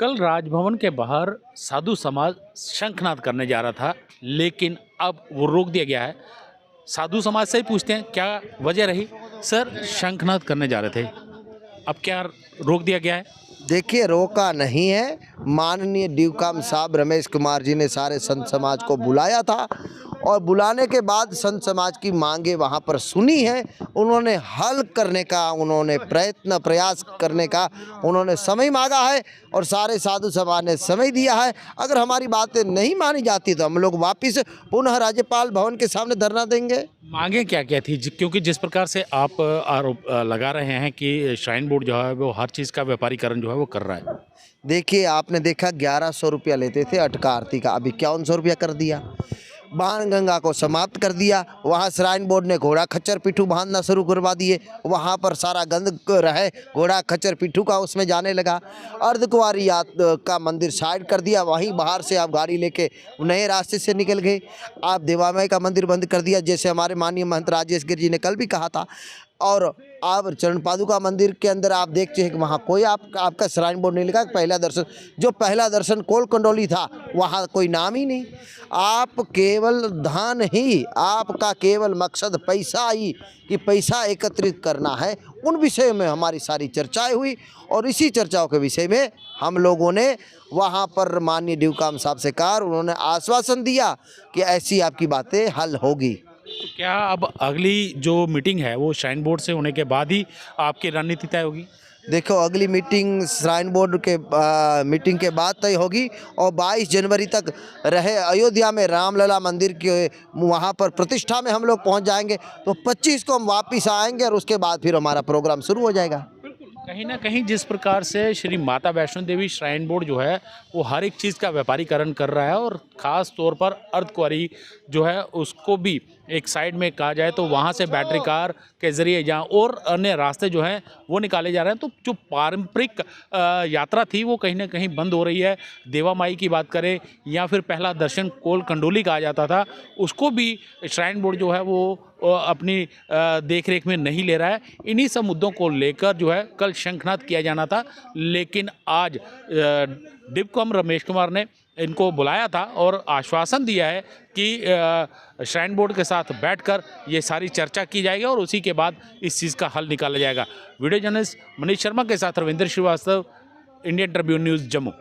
कल राजभवन के बाहर साधु समाज शंखनाद करने जा रहा था, लेकिन अब वो रोक दिया गया है। साधु समाज से ही पूछते हैं क्या वजह रही। सर, शंखनाद करने जा रहे थे, अब क्या रोक दिया गया है? देखिए, रोका नहीं है। माननीय डीकाम साहब रमेश कुमार जी ने सारे संत समाज को बुलाया था और बुलाने के बाद संत समाज की मांगे वहाँ पर सुनी है। उन्होंने हल करने का, उन्होंने प्रयास करने का उन्होंने समय मांगा है और सारे साधु समाज ने समय दिया है। अगर हमारी बातें नहीं मानी जाती तो हम लोग वापस पुनः राज्यपाल भवन के सामने धरना देंगे। मांगे क्या क्या थी? क्योंकि जिस प्रकार से आप आरोप लगा रहे हैं कि श्राइन बोर्ड जो है वो हर चीज़ का व्यापारीकरण जो है वो कर रहा है। देखिए, आपने देखा 1100 रुपया लेते थे अटका आरती का, अभी 5100 रुपया कर दिया। बाण गंगा को समाप्त कर दिया। वहाँ श्राइन बोर्ड ने घोड़ा खच्चर पिट्ठू बांधना शुरू करवा दिए। वहाँ पर सारा गंद रहे, घोड़ा खच्चर पिट्ठू का उसमें जाने लगा। अर्धकुंवारी का मंदिर साइड कर दिया। वहीं बाहर से आप गाड़ी लेके नए रास्ते से निकल गए। आप देवामय का मंदिर बंद कर दिया, जैसे हमारे माननीय महंत राजेश गिर जी ने कल भी कहा था। और आप चरण पादुका मंदिर के अंदर आप देखते हैं कि वहाँ कोई आपका श्राइन बोर्ड नहीं लिखा। पहला दर्शन, जो पहला दर्शन कोल कंडोली था, वहाँ कोई नाम ही नहीं। आप केवल धन ही, आपका केवल मकसद पैसा ही, कि पैसा एकत्रित करना है। उन विषय में हमारी सारी चर्चाएं हुई और इसी चर्चाओं के विषय में हम लोगों ने वहाँ पर माननीय डीकाम साहब से कहा, उन्होंने आश्वासन दिया कि ऐसी आपकी बातें हल होगी। तो क्या अब अगली जो मीटिंग है वो श्राइन बोर्ड से होने के बाद ही आपकी रणनीति तय होगी? देखो, अगली मीटिंग श्राइन बोर्ड के मीटिंग के बाद तय होगी और 22 जनवरी तक रहे अयोध्या में रामलला मंदिर के वहाँ पर प्रतिष्ठा में हम लोग पहुँच जाएंगे। तो 25 को हम वापस आएंगे और उसके बाद फिर हमारा प्रोग्राम शुरू हो जाएगा। कहीं ना कहीं जिस प्रकार से श्री माता वैष्णो देवी श्राइन बोर्ड जो है वो हर एक चीज़ का व्यापारीकरण कर रहा है और ख़ास तौर पर अर्धकुंवारी जो है उसको भी एक साइड में कहा जाए तो वहाँ से बैटरी कार के ज़रिए जहाँ और अन्य रास्ते जो हैं वो निकाले जा रहे हैं। तो जो पारंपरिक यात्रा थी वो कहीं ना कहीं बंद हो रही है। देवा माई की बात करें या फिर पहला दर्शन कोल कंडोली कहा जाता था, उसको भी श्राइन बोर्ड जो है वो अपनी देख रेख में नहीं ले रहा है। इन्हीं सब मुद्दों को लेकर जो है कल शंखनाद किया जाना था, लेकिन आज डीकाम रमेश कुमार ने इनको बुलाया था और आश्वासन दिया है कि श्राइन बोर्ड के साथ बैठकर ये सारी चर्चा की जाएगी और उसी के बाद इस चीज़ का हल निकाला जाएगा। वीडियो जर्नलिस्ट मनीष शर्मा के साथ Ravindra Srivastava, Indian Tribune News, Jammu.